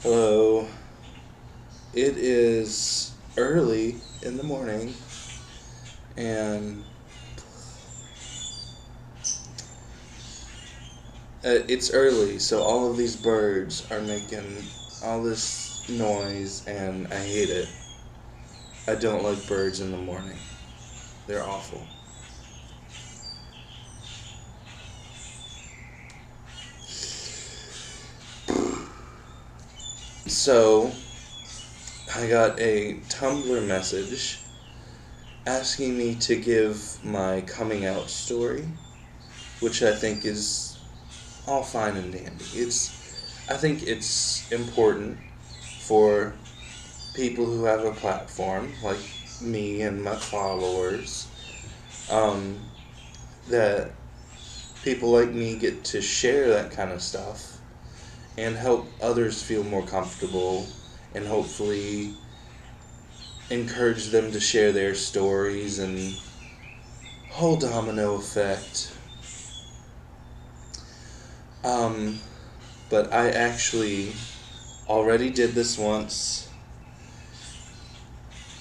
Hello. It is early in the morning, and it's early, so all of these birds are making all this noise, and I hate it. I don't like birds in the morning. They're awful. So, I got a Tumblr message asking me to give my coming out story, which I think is all fine and dandy. I think it's important for people who have a platform, like me and my followers, um, that people like me get to share that kind of stuff and help others feel more comfortable and hopefully encourage them to share their stories and whole domino effect. But I actually already did this once,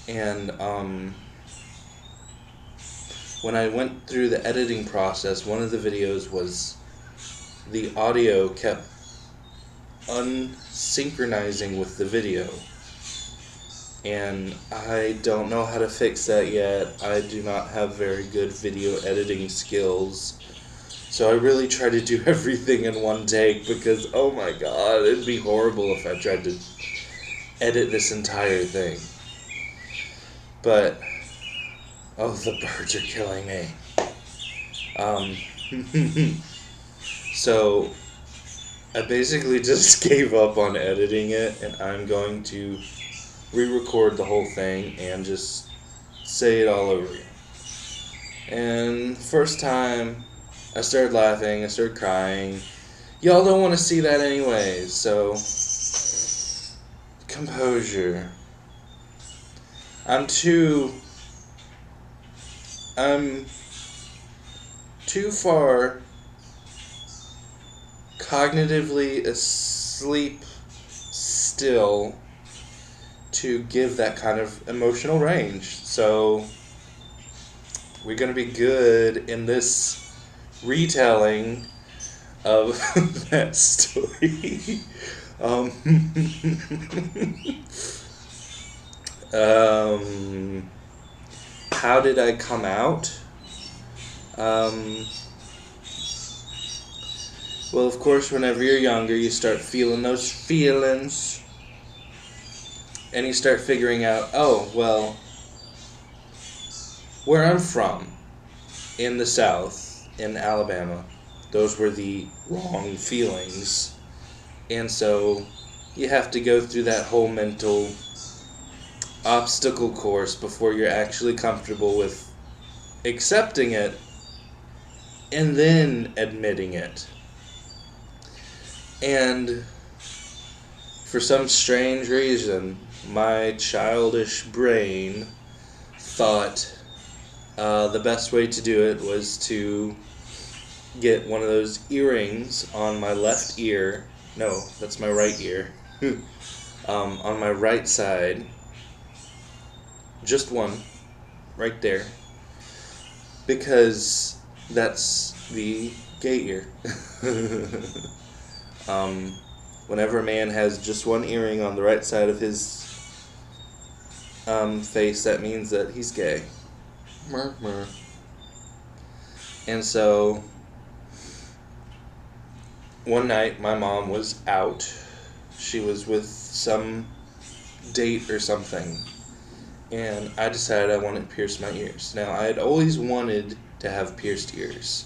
and when I went through the editing process, one of the videos was the audio kept unsynchronizing with the video. And I don't know how to fix that yet. I do not have very good video editing skills. So I really try to do everything in one take because, oh my god, it'd be horrible if I tried to edit this entire thing. But, oh, the birds are killing me. So, I basically just gave up on editing it, and I'm going to re-record the whole thing and just say it all over again. And first time, I started laughing, I started crying. Y'all don't want to see that anyways, so composure. I'm too far cognitively asleep still to give that kind of emotional range. So we're going to be good in this retelling of that story. um, how did I come out? Well, of course, whenever you're younger, you start feeling those feelings. And you start figuring out, oh, well, where I'm from, in the South, in Alabama, those were the wrong feelings. And so you have to go through that whole mental obstacle course before you're actually comfortable with accepting it and then admitting it. And for some strange reason, my childish brain thought the best way to do it was to get one of those earrings on my left ear. No, that's my right ear. On my right side. Just one. Right there. Because that's the gay ear. Whenever a man has just one earring on the right side of his face, that means that he's gay. And so, one night my mom was out. She was with some date or something. And I decided I wanted to pierce my ears. Now, I had always wanted to have pierced ears.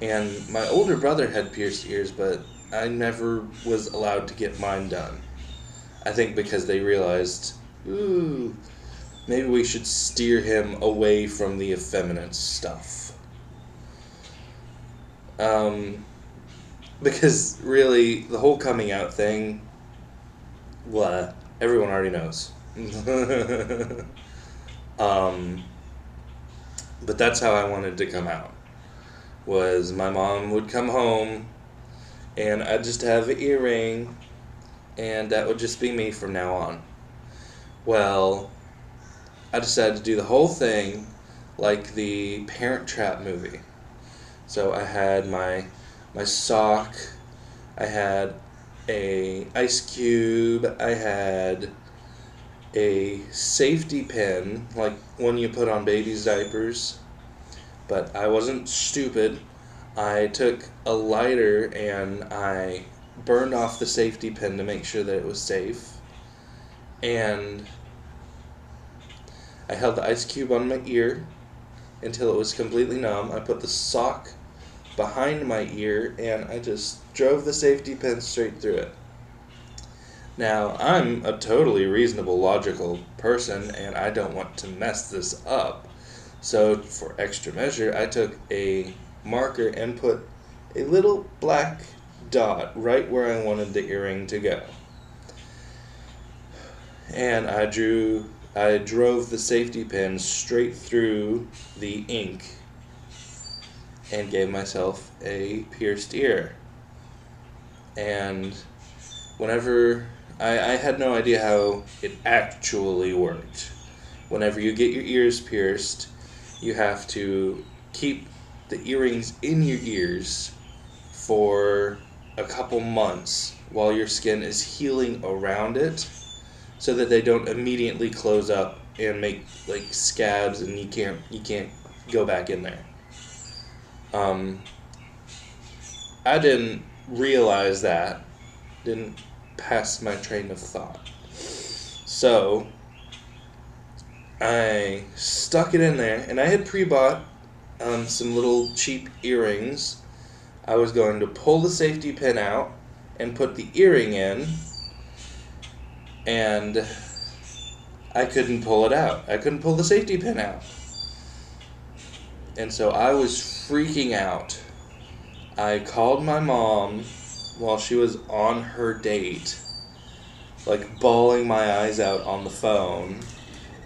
And my older brother had pierced ears, but I never was allowed to get mine done. I think because they realized, ooh, maybe we should steer him away from the effeminate stuff. Because really, the whole coming out thing, blah, everyone already knows. But that's how I wanted to come out. Was my mom would come home and I'd just have an earring and that would just be me from now on. Well, I decided to do the whole thing like the Parent Trap movie. So I had my sock, I had a ice cube, I had a safety pin, like one you put on babies' diapers, but I wasn't stupid. I took a lighter and I burned off the safety pin to make sure that it was safe. And I held the ice cube on my ear until it was completely numb. I put the sock behind my ear and I just drove the safety pin straight through it. Now, I'm a totally reasonable, logical person and I don't want to mess this up. So, for extra measure, I took a marker and put a little black dot right where I wanted the earring to go. And I drove the safety pin straight through the ink and gave myself a pierced ear. And whenever I had no idea how it actually worked. Whenever you get your ears pierced, you have to keep the earrings in your ears for a couple months while your skin is healing around it, so that they don't immediately close up and make like scabs and you can't go back in there. I didn't realize that. Didn't pass my train of thought. So I stuck it in there, and I had pre-bought some little cheap earrings. I was going to pull the safety pin out and put the earring in, and I couldn't pull it out. I couldn't pull the safety pin out. And so I was freaking out. I called my mom while she was on her date, like bawling my eyes out on the phone,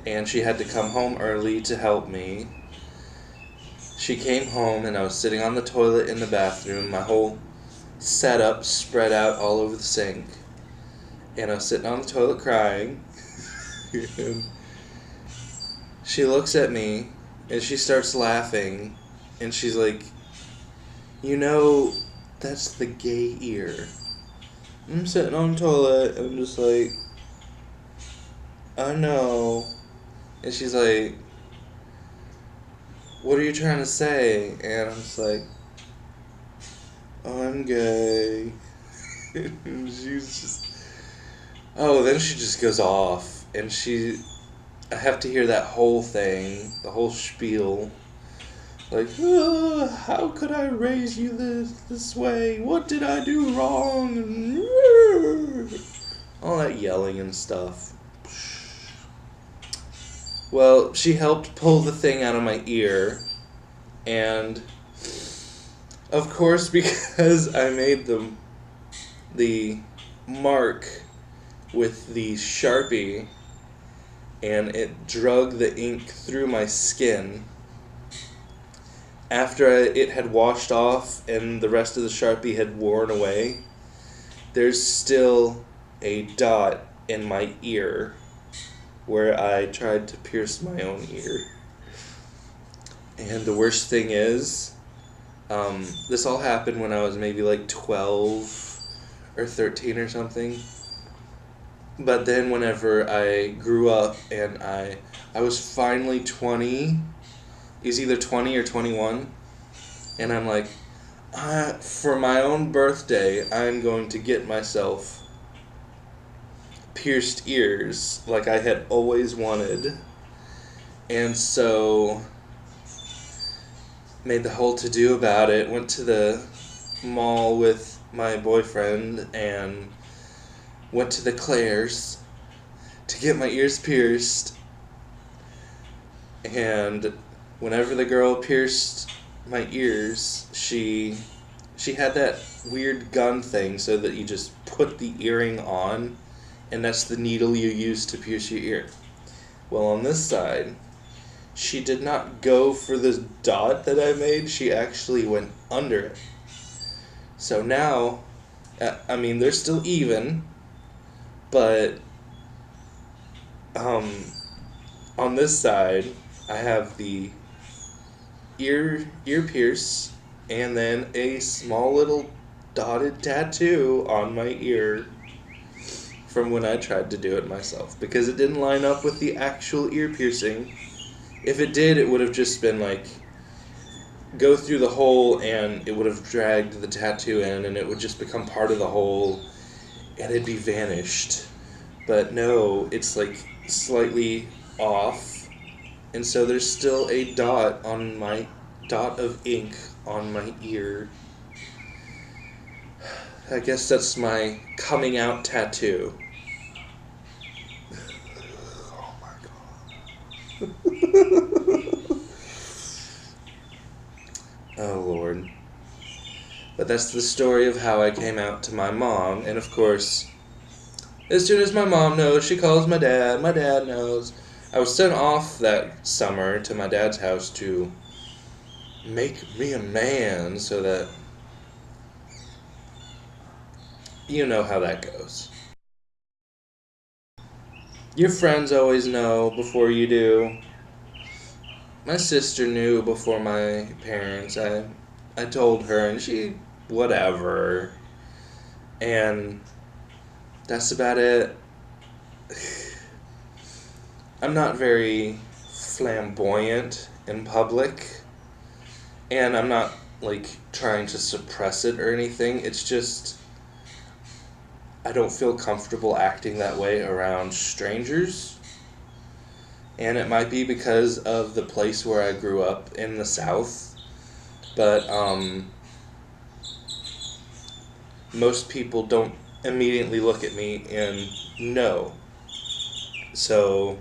and she had to come home early to help me. She came home and I was sitting on the toilet in the bathroom, my whole setup spread out all over the sink, and I was sitting on the toilet crying. And she looks at me and she starts laughing and she's like, "You know, that's the gay ear." I'm sitting on the toilet and I'm just like, "I know." And she's like, "What are you trying to say?" And I'm just like, "I'm gay." And she's just, then she just goes off. And I have to hear that whole thing, the whole spiel. Like, how could I raise you this way? What did I do wrong? And all that yelling and stuff. Well, she helped pull the thing out of my ear, and of course, because I made the mark with the Sharpie, and it drug the ink through my skin, after it had washed off and the rest of the Sharpie had worn away, there's still a dot in my ear where I tried to pierce my own ear. And the worst thing is, this all happened when I was maybe like 12 or 13 or something. But then whenever I grew up and I was finally 20, it was either 20 or 21, and I'm like, for my own birthday, I'm going to get myself pierced ears like I had always wanted. And so made the whole to-do about it, went to the mall with my boyfriend and went to the Claire's to get my ears pierced. And whenever the girl pierced my ears, she had that weird gun thing so that you just put the earring on, and that's the needle you use to pierce your ear. Well, on this side, she did not go for this dot that I made, she actually went under it. So now, they're still even, But on this side, I have the ear pierce, and then a small little dotted tattoo on my ear from when I tried to do it myself, because it didn't line up with the actual ear piercing. If it did, it would have just been like, go through the hole and it would have dragged the tattoo in and it would just become part of the hole and it'd be vanished. But no, it's like slightly off, and so there's still a dot of ink on my ear. I guess that's my coming out tattoo. Oh my god. Oh Lord. But that's the story of how I came out to my mom, and of course, as soon as my mom knows, she calls my dad. My dad knows. I was sent off that summer to my dad's house to make me a man, so that you know how that goes. Your friends always know before you do. My sister knew before my parents. I told her, and she, whatever. And that's about it. I'm not very flamboyant in public, and I'm not like trying to suppress it or anything. It's just I don't feel comfortable acting that way around strangers. And it might be because of the place where I grew up in the South, but most people don't immediately look at me and know. So,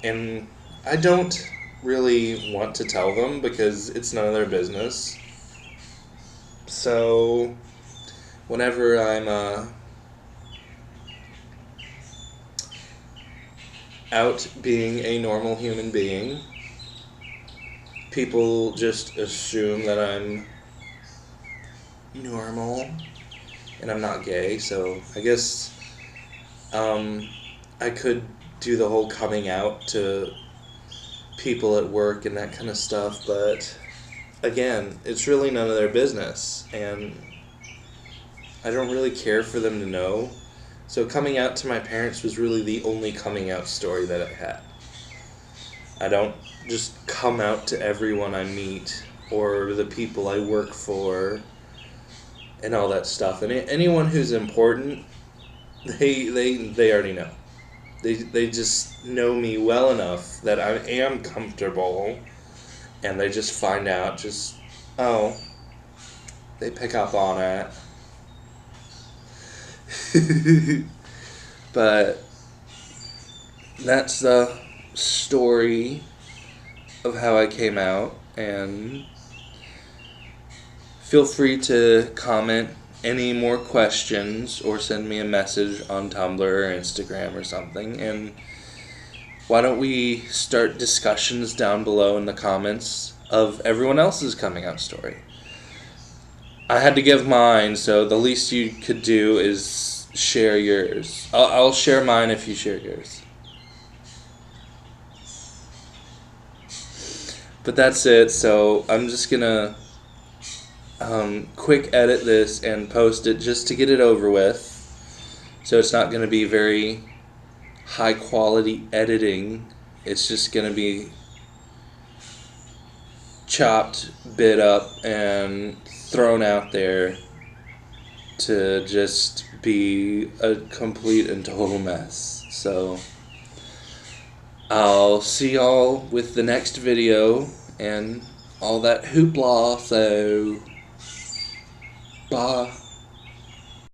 and I don't really want to tell them because it's none of their business. So, whenever I'm out being a normal human being, people just assume that I'm normal and I'm not gay. So I guess I could do the whole coming out to people at work and that kind of stuff, but again, it's really none of their business, and I don't really care for them to know. So coming out to my parents was really the only coming out story that I had. I don't just come out to everyone I meet or the people I work for and all that stuff. And anyone who's important, they already know. They just know me well enough that I am comfortable, and they just find out they pick up on it. But that's the story of how I came out, and feel free to comment any more questions or send me a message on Tumblr or Instagram or something, and why don't we start discussions down below in the comments of everyone else's coming out story. I had to give mine, so the least you could do is share yours. I'll share mine if you share yours. But that's it, so I'm just gonna quick edit this and post it just to get it over with. So it's not gonna be very high quality editing. It's just gonna be chopped, bit up, and thrown out there to just be a complete and total mess. So I'll see y'all with the next video and all that hoopla, so bye.